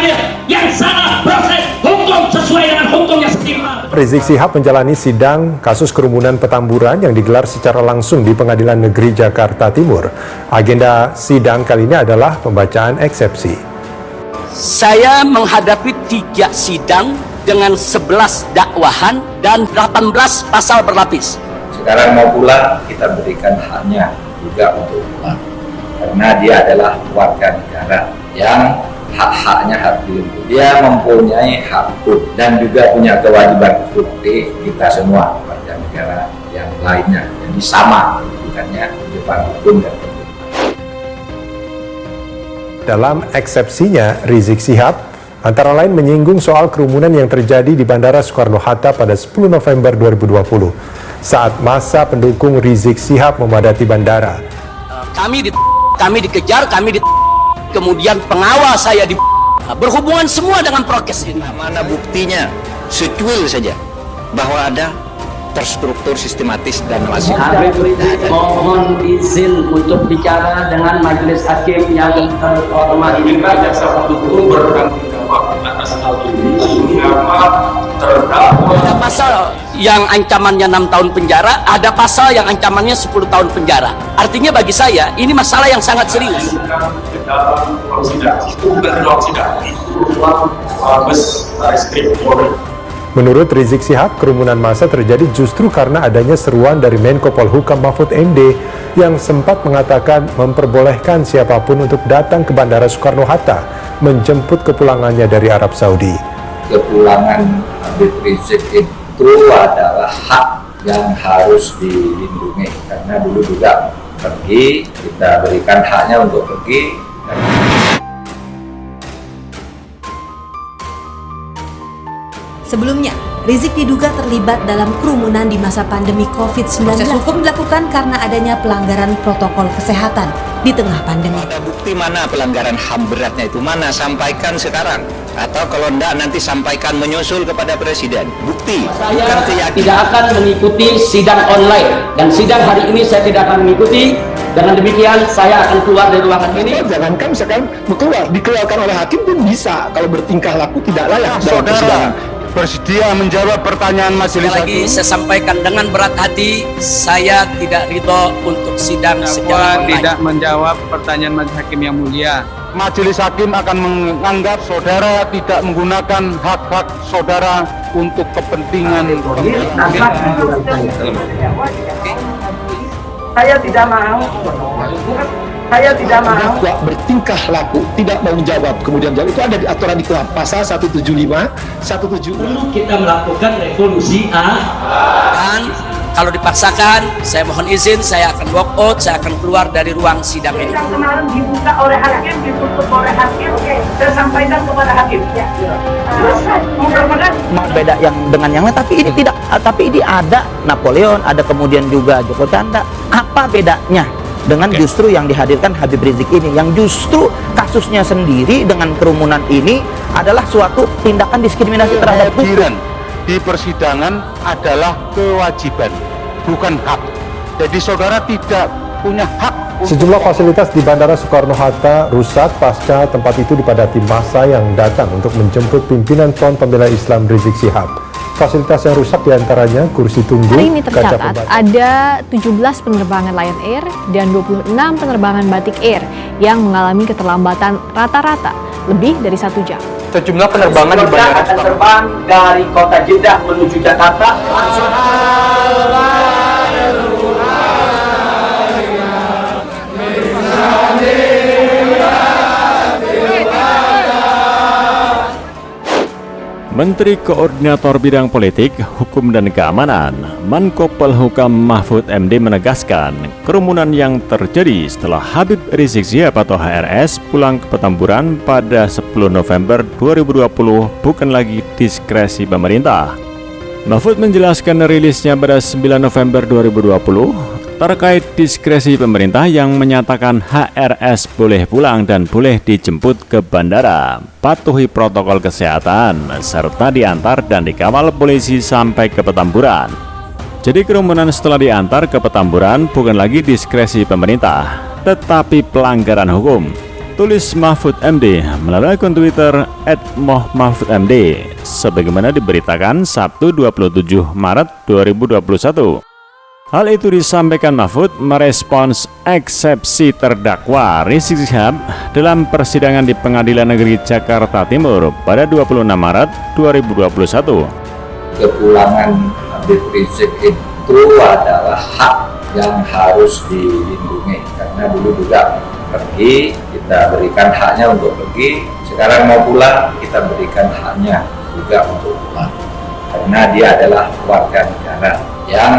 hadir yang salah proses hukum sesuai dengan hukum yang setimpal. Rizik Syihab menjalani sidang kasus kerumunan Petamburan yang digelar secara langsung di Pengadilan Negeri Jakarta Timur. Agenda sidang kali ini adalah pembacaan eksepsi. Saya menghadapi 3 sidang dengan 11 dakwahan dan 18 pasal berlapis. Sekarang mau pulang, kita berikan haknya juga untuk pulang. Karena dia adalah warga negara yang hak-haknya harus dilindungi. Dia mempunyai hak hukum dan juga punya kewajiban seperti kita semua warga negara yang lainnya. Jadi sama bukannya di depan hukum dan pemerintah. Dalam eksepsinya, Rizik Syihab antara lain menyinggung soal kerumunan yang terjadi di Bandara Soekarno-Hatta pada 10 November 2020 saat masa pendukung Rizik Syihab memadati bandara. Kami dikejar, kemudian pengawal saya berhubungan semua dengan prokes ini. Mana buktinya? Secuil saja bahwa ada terstruktur, sistematis dan masif. Habib Rizik mohon izin untuk bicara dengan majelis hakim yang terhormat. Jaksa penuntut umum bertanggung jawab atas hal ini. Ada pasal yang ancamannya 6 tahun penjara, ada pasal yang ancamannya 10 tahun penjara. Artinya bagi saya ini masalah yang sangat serius. Menurut Rizik Syihab, kerumunan massa terjadi justru karena adanya seruan dari Menko Polhukam Mahfud MD yang sempat mengatakan memperbolehkan siapapun untuk datang ke Bandara Soekarno-Hatta menjemput kepulangannya dari Arab Saudi. Kepulangan Habib Rizik itu adalah hak yang harus dilindungi karena dulu juga pergi, kita berikan haknya untuk pergi. Sebelumnya, Rizik diduga terlibat dalam kerumunan di masa pandemi COVID-19. Proses hukum dilakukan karena adanya pelanggaran protokol kesehatan di tengah pandemi. Ada bukti mana pelanggaran HAM beratnya itu? Mana? Sampaikan sekarang. Atau kalau enggak nanti sampaikan menyusul kepada Presiden. Bukti, bukan keyakinan. Tidak akan mengikuti sidang online. Dan sidang hari ini saya tidak akan mengikuti. Dengan demikian saya akan keluar dari ruangan ini. Jangankan misalkan dikeluarkan oleh hakim pun bisa kalau bertingkah laku tidak layak dalam persidangan. Bersedia menjawab pertanyaan majelis hakim. Lagi saya sampaikan dengan berat hati, saya tidak ridho untuk sidang secara online. Tidak menjawab pertanyaan majelis hakim yang mulia. Majelis hakim akan menganggap saudara tidak menggunakan hak-hak saudara untuk kepentingan Saya tidak mau. Saya tidak mau. Bertingkah laku, tidak mau menjawab, kemudian jawab. Itu ada di aturan di KUHP pasal 175, 176. Perlu kita melakukan revolusi Dan kalau dipaksakan, saya mohon izin, saya akan walk out, saya akan keluar dari ruang sidang ini. Yang kemarin dibuka oleh hakim, ditutup oleh hakim, saya sampaikan kepada hakim. Beda yang dengan yang lain, tapi ini tidak. Tapi ini ada Napoleon, ada kemudian juga Joko Chandra. Apa bedanya dengan justru yang dihadirkan Habib Rizik ini, yang justru kasusnya sendiri dengan kerumunan ini adalah suatu tindakan diskriminasi terhadap hukum. Di persidangan adalah kewajiban, bukan hak. Jadi saudara tidak punya hak. Sejumlah fasilitas di Bandara Soekarno-Hatta rusak pasca tempat itu dipadati massa yang datang untuk menjemput pimpinan Front Pembela Islam Rizik Syihab. Fasilitas yang rusak diantaranya kursi tunggu, hari ini tercatat ada 17 penerbangan Lion Air dan 26 penerbangan Batik Air yang mengalami keterlambatan rata-rata lebih dari 1 jam. Sejumlah penerbangan di bandara akan terbang dari kota Jeddah menuju Jakarta. Menteri Koordinator Bidang Politik, Hukum dan Keamanan, Menko Polhukam Mahfud MD menegaskan kerumunan yang terjadi setelah Habib Rizik Syihab atau HRS pulang ke Petamburan pada 10 November 2020 bukan lagi diskresi pemerintah. Mahfud menjelaskan rilisnya pada 9 November 2020 terkait diskresi pemerintah yang menyatakan HRS boleh pulang dan boleh dijemput ke bandara, patuhi protokol kesehatan, serta diantar dan dikawal polisi sampai ke Petamburan. Jadi kerumunan setelah diantar ke Petamburan bukan lagi diskresi pemerintah, tetapi pelanggaran hukum. tulis Mahfud MD melalui akun Twitter @mohmahfudmd sebagaimana diberitakan Sabtu 27 Maret 2021. Hal itu disampaikan Mahfud merespons eksepsi terdakwa Rizik Syihab dalam persidangan di Pengadilan Negeri Jakarta Timur pada 26 Maret 2021. Kepulangan Habib Rizik itu adalah hak yang harus dilindungi, karena dulu juga pergi, kita berikan haknya untuk pergi, sekarang mau pulang, kita berikan haknya juga untuk pulang, karena dia adalah warga negara yang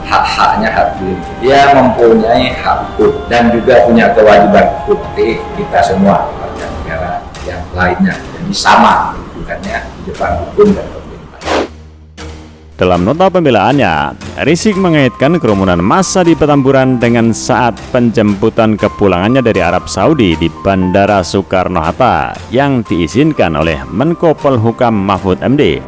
hak-haknya harus dilindungi. Dia mempunyai hak hukum dan juga punya kewajiban hukum seperti kita semua warga negara yang lainnya, jadi sama bukannya di depan hukum dan pemerintah. Dalam nota pembelaannya, Rizik mengaitkan kerumunan massa di Petamburan dengan saat penjemputan kepulangannya dari Arab Saudi di Bandara Soekarno-Hatta yang diizinkan oleh Menko Polhukam Mahfud MD.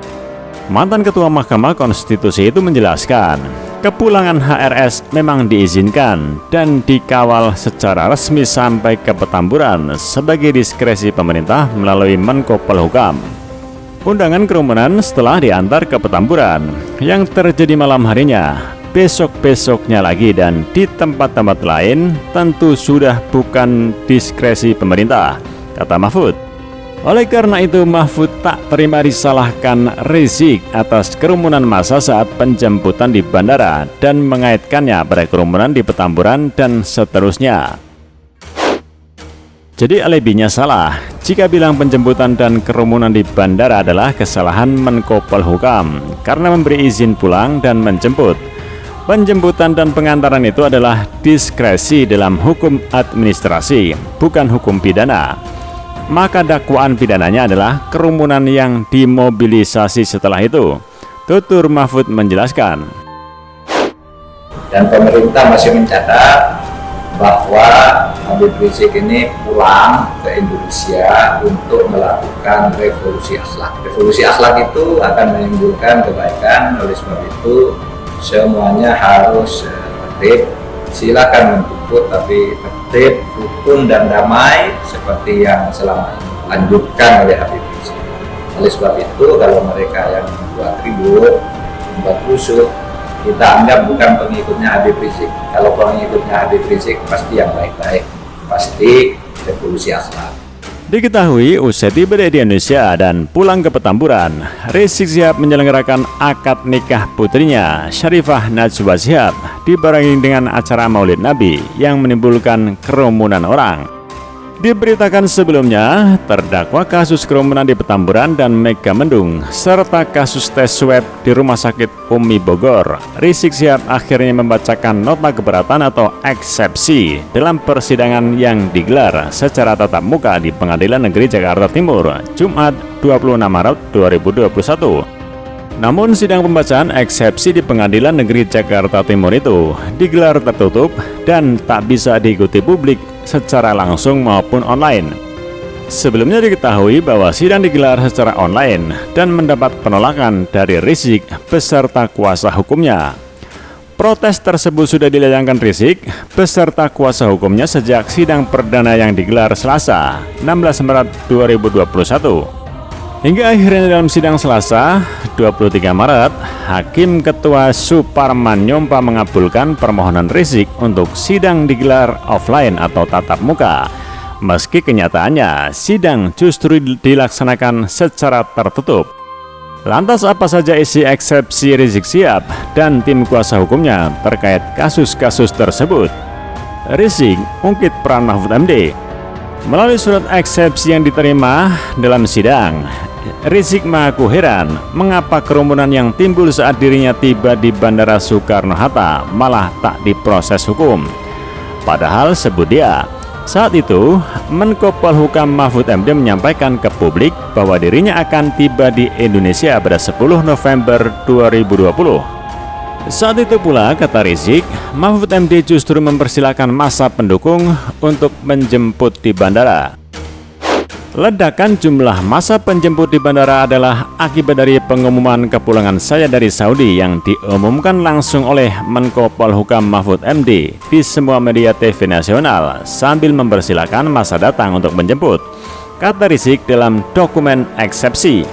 Mantan Ketua Mahkamah Konstitusi itu menjelaskan, kepulangan HRS memang diizinkan dan dikawal secara resmi sampai ke Petamburan sebagai diskresi pemerintah melalui Menko Polhukam. Undangan kerumunan setelah diantar ke Petamburan yang terjadi malam harinya, besok-besoknya lagi dan di tempat-tempat lain tentu sudah bukan diskresi pemerintah, kata Mahfud. Oleh karena itu, Mahfud tak terima disalahkan Rizik atas kerumunan massa saat penjemputan di bandara dan mengaitkannya pada kerumunan di Petamburan dan seterusnya. Jadi alibinya salah jika bilang penjemputan dan kerumunan di bandara adalah kesalahan Menko Polhukam karena memberi izin pulang dan menjemput. Penjemputan dan pengantaran itu adalah diskresi dalam hukum administrasi, bukan hukum pidana. Maka dakwaan pidananya adalah kerumunan yang dimobilisasi setelah itu, tutur Mahfud menjelaskan. Dan pemerintah masih mencatat bahwa Habib Rizik ini pulang ke Indonesia untuk melakukan revolusi akhlak. Revolusi akhlak itu akan menimbulkan kebaikan, oleh sebab itu semuanya harus tertib. Silakan menjemput, tapi tertib, rukun dan damai seperti yang selama ini dianjurkan oleh Habib Rizik. Oleh sebab itu kalau mereka yang membuat ribut, membuat rusuh, kita anggap bukan pengikutnya Habib Rizik. Kalau pengikutnya Habib Rizik pasti yang baik-baik, pasti revolusi akhlak. Diketahui usai tiba di Indonesia dan pulang ke Petamburan, Rizik Syihab menyelenggarakan akad nikah putrinya Syarifah Najwa Syihab dibarengi dengan acara Maulid Nabi yang menimbulkan kerumunan orang. Diberitakan sebelumnya, terdakwa kasus kerumunan di Petamburan dan Megamendung serta kasus tes swab di Rumah Sakit Umi Bogor, Rizik Syihab akhirnya membacakan nota keberatan atau eksepsi dalam persidangan yang digelar secara tatap muka di Pengadilan Negeri Jakarta Timur, Jumat 26 Maret 2021. Namun sidang pembacaan eksepsi di Pengadilan Negeri Jakarta Timur itu digelar tertutup dan tak bisa diikuti publik secara langsung maupun online. Sebelumnya diketahui bahwa sidang digelar secara online dan mendapat penolakan dari Rizik beserta kuasa hukumnya. Protes tersebut sudah dilayangkan Rizik beserta kuasa hukumnya sejak sidang perdana yang digelar Selasa 16 Maret 2021. Hingga akhirnya dalam sidang Selasa 23 Maret, Hakim Ketua Suparman Nyompa mengabulkan permohonan Rizik untuk sidang digelar offline atau tatap muka. Meski kenyataannya sidang justru dilaksanakan secara tertutup. Lantas apa saja isi eksepsi Rizik Syihab dan tim kuasa hukumnya terkait kasus-kasus tersebut? Rizik ungkit peran Mahfud MD. Melalui surat eksepsi yang diterima dalam sidang, Rizik mengaku heran mengapa kerumunan yang timbul saat dirinya tiba di Bandara Soekarno-Hatta malah tak diproses hukum. Padahal sebut dia, saat itu Menko Polhukam Mahfud MD menyampaikan ke publik bahwa dirinya akan tiba di Indonesia pada 10 November 2020. Saat itu pula, kata Rizik, Mahfud MD justru mempersilahkan massa pendukung untuk menjemput di bandara. Ledakan jumlah masa penjemput di bandara adalah akibat dari pengumuman kepulangan saya dari Saudi yang diumumkan langsung oleh Menko Polhukam Mahfud MD di semua media TV nasional sambil mempersilahkan masa datang untuk menjemput, kata Rizik dalam dokumen eksepsi.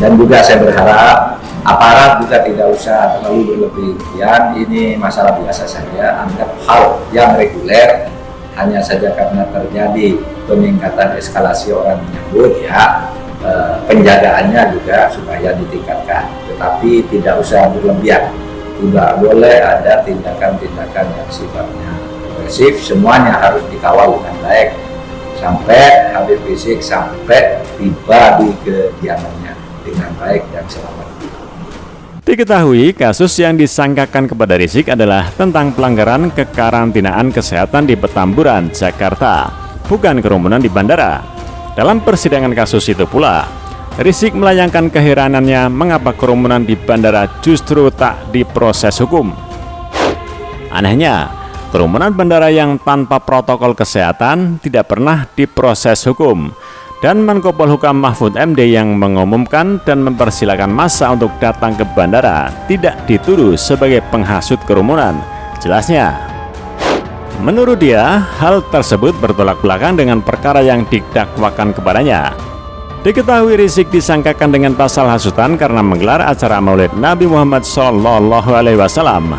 Dan juga saya berharap aparat juga tidak usah terlalu berlebihan, ini masalah biasa saja, anggap hal yang reguler, hanya saja karena terjadi peningkatan eskalasi orang menyambut ya, penjagaannya juga supaya ditingkatkan, tetapi tidak usah berlebihan, tidak boleh ada tindakan-tindakan yang sifatnya agresif, semuanya harus dikawal dengan baik sampai Habib Rizik sampai tiba di kediamannya dengan baik dan selamat. Diketahui kasus yang disangkakan kepada Rizik adalah tentang pelanggaran kekarantinaan kesehatan di Petamburan, Jakarta, bukan kerumunan di bandara. Dalam persidangan kasus itu pula, Rizik melayangkan keheranannya mengapa kerumunan di bandara justru tak diproses hukum. Anehnya, kerumunan bandara yang tanpa protokol kesehatan tidak pernah diproses hukum. Dan Menko Polhukam Mahfud MD yang mengumumkan dan mempersilahkan massa untuk datang ke bandara tidak dituduh sebagai penghasut kerumunan. Jelasnya, menurut dia, hal tersebut bertolak belakang dengan perkara yang didakwakan kepadanya. Diketahui Rizik disangkakan dengan pasal hasutan karena menggelar acara Maulid Nabi Muhammad SAW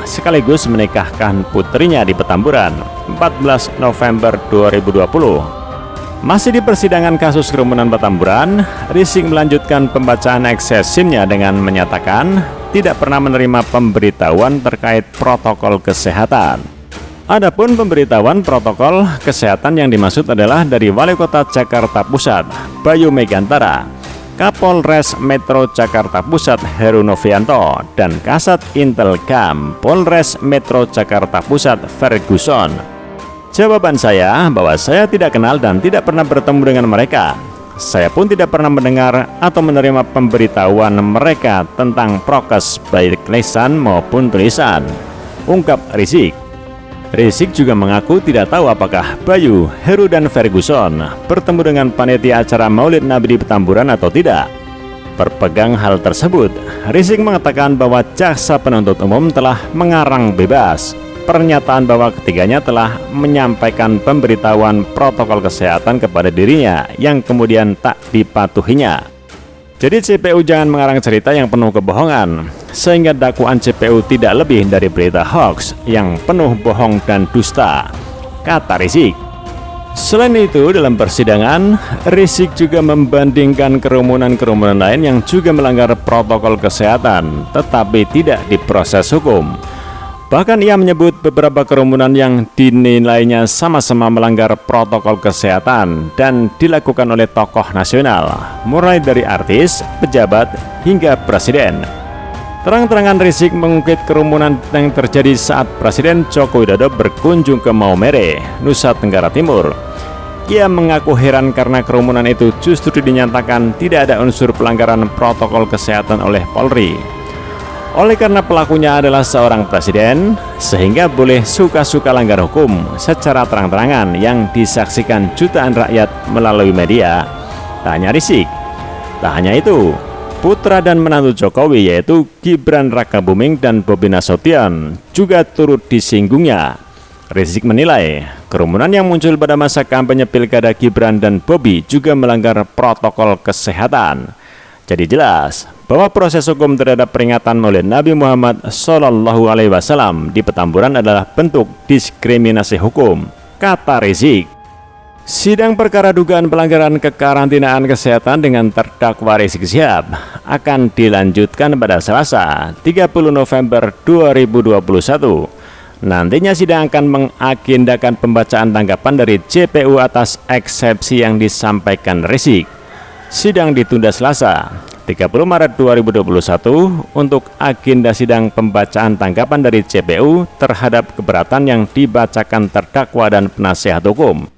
sekaligus menikahkan putrinya di Petamburan 14 November 2020. Masih di persidangan kasus kerumunan Petamburan, Rizik melanjutkan pembacaan eksepsinya dengan menyatakan tidak pernah menerima pemberitahuan terkait protokol kesehatan. Adapun pemberitahuan protokol kesehatan yang dimaksud adalah dari Wali Kota Jakarta Pusat, Bayu Megantara, Kapolres Metro Jakarta Pusat Heru Novianto, dan Kasat Intelkam Polres Metro Jakarta Pusat Ferguson. Jawaban saya bahwa saya tidak kenal dan tidak pernah bertemu dengan mereka. Saya pun tidak pernah mendengar atau menerima pemberitahuan mereka tentang prokes baik lisan maupun tulisan, ungkap Rizik. Rizik juga mengaku tidak tahu apakah Bayu, Heru, dan Ferguson bertemu dengan panitia acara Maulid Nabi di Petamburan atau tidak. Berpegang hal tersebut, Rizik mengatakan bahwa jaksa penuntut umum telah mengarang bebas pernyataan bahwa ketiganya telah menyampaikan pemberitahuan protokol kesehatan kepada dirinya yang kemudian tak dipatuhinya. Jadi CPU jangan mengarang cerita yang penuh kebohongan, sehingga dakwaan CPU tidak lebih dari berita hoax yang penuh bohong dan dusta, kata Rizik. Selain itu, dalam persidangan, Rizik juga membandingkan kerumunan-kerumunan lain yang juga melanggar protokol kesehatan, tetapi tidak diproses hukum. Bahkan ia menyebut beberapa kerumunan yang dinilainya sama-sama melanggar protokol kesehatan dan dilakukan oleh tokoh nasional, mulai dari artis, pejabat, hingga presiden. Terang-terangan Rizik mengungkit kerumunan yang terjadi saat Presiden Joko Widodo berkunjung ke Maumere, Nusa Tenggara Timur. Ia mengaku heran karena kerumunan itu justru dinyatakan tidak ada unsur pelanggaran protokol kesehatan oleh Polri. Oleh karena pelakunya adalah seorang presiden, sehingga boleh suka-suka langgar hukum secara terang-terangan yang disaksikan jutaan rakyat melalui media, tanya Rizik. Tak hanya itu, putra dan menantu Jokowi yaitu Gibran Rakabuming dan Bobi Nasution juga turut disinggungnya. Rizik menilai kerumunan yang muncul pada masa kampanye pilkada Gibran dan Bobi juga melanggar protokol kesehatan. Jadi jelas bahwa proses hukum terhadap peringatan Maulid Nabi Muhammad SAW di Petamburan adalah bentuk diskriminasi hukum, kata Rizik. Sidang perkara dugaan pelanggaran kekarantinaan kesehatan dengan terdakwa Rizik Syihab akan dilanjutkan pada Selasa 30 November 2021. Nantinya sidang akan mengagendakan pembacaan tanggapan dari JPU atas eksepsi yang disampaikan Rizik. Sidang ditunda Selasa 30 Maret 2021 untuk agenda sidang pembacaan tanggapan dari JPU terhadap keberatan yang dibacakan terdakwa dan penasihat hukum,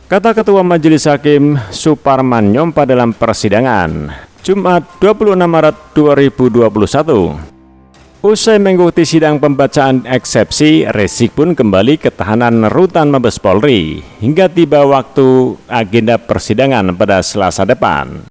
kata Ketua Majelis Hakim Suparman Nyompa dalam persidangan Jumat 26 Maret 2021. Usai mengikuti sidang pembacaan eksepsi, Rizik pun kembali ke tahanan rutan Mabes Polri hingga tiba waktu agenda persidangan pada Selasa depan.